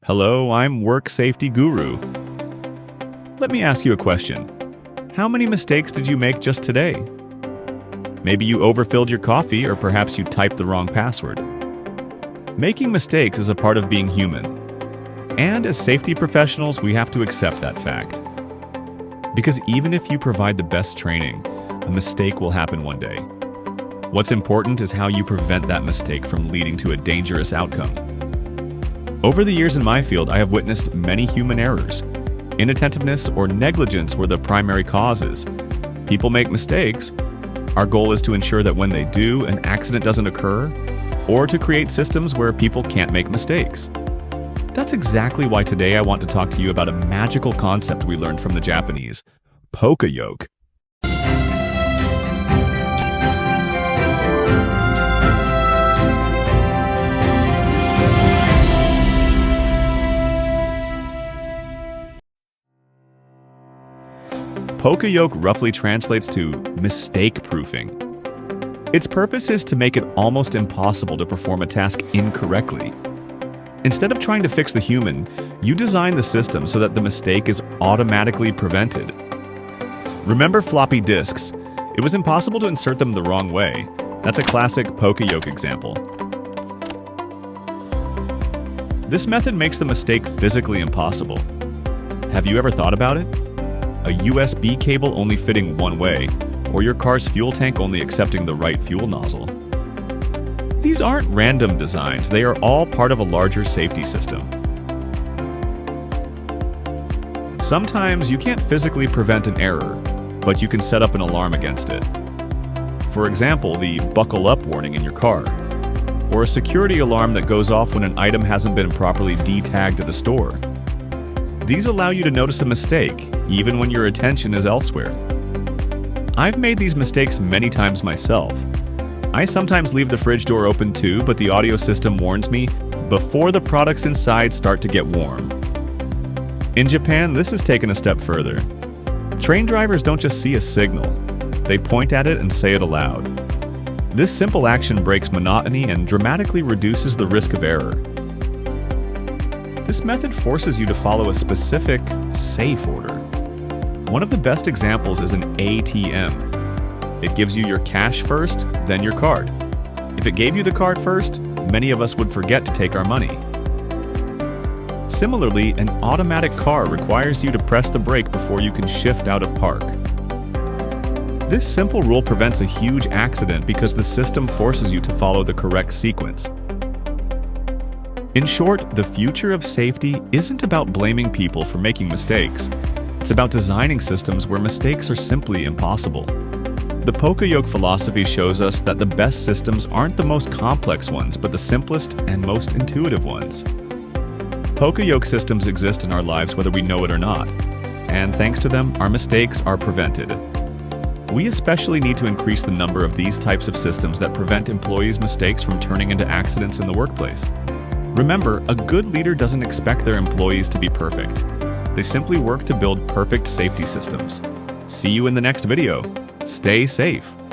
Hello, I'm Work Safety Guru. Let me ask you a question. How many mistakes did you make just today? Maybe you overfilled your coffee, or perhaps you typed the wrong password. Making mistakes is a part of being human. And as safety professionals, we have to accept that fact. Because even if you provide the best training, a mistake will happen one day. What's important is how you prevent that mistake from leading to a dangerous outcome. Over the years in my field, I have witnessed many human errors. Inattentiveness or negligence were the primary causes. People make mistakes. Our goal is to ensure that when they do, an accident doesn't occur, or to create systems where people can't make mistakes. That's exactly why today I want to talk to you about a magical concept we learned from the Japanese, Poka-Yoke. Poka-Yoke roughly translates to mistake-proofing. Its purpose is to make it almost impossible to perform a task incorrectly. Instead of trying to fix the human, you design the system so that the mistake is automatically prevented. Remember floppy disks? It was impossible to insert them the wrong way. That's a classic Poka-Yoke example. This method makes the mistake physically impossible. Have you ever thought about it? A USB cable only fitting one way, or your car's fuel tank only accepting the right fuel nozzle. These aren't random designs, they are all part of a larger safety system. Sometimes you can't physically prevent an error, but you can set up an alarm against it. For example, the buckle up warning in your car, or a security alarm that goes off when an item hasn't been properly de-tagged at a store. These allow you to notice a mistake, even when your attention is elsewhere. I've made these mistakes many times myself. I sometimes leave the fridge door open too, but the audio system warns me before the products inside start to get warm. In Japan, this is taken a step further. Train drivers don't just see a signal, they point at it and say it aloud. This simple action breaks monotony and dramatically reduces the risk of error. This method forces you to follow a specific, safe order. One of the best examples is an ATM. It gives you your cash first, then your card. If it gave you the card first, many of us would forget to take our money. Similarly, an automatic car requires you to press the brake before you can shift out of park. This simple rule prevents a huge accident because the system forces you to follow the correct sequence. In short, the future of safety isn't about blaming people for making mistakes. It's about designing systems where mistakes are simply impossible. The Poka-Yoke philosophy shows us that the best systems aren't the most complex ones, but the simplest and most intuitive ones. Poka-Yoke systems exist in our lives whether we know it or not, and thanks to them, our mistakes are prevented. We especially need to increase the number of these types of systems that prevent employees' mistakes from turning into accidents in the workplace. Remember, a good leader doesn't expect their employees to be perfect. They simply work to build perfect safety systems. See you in the next video. Stay safe.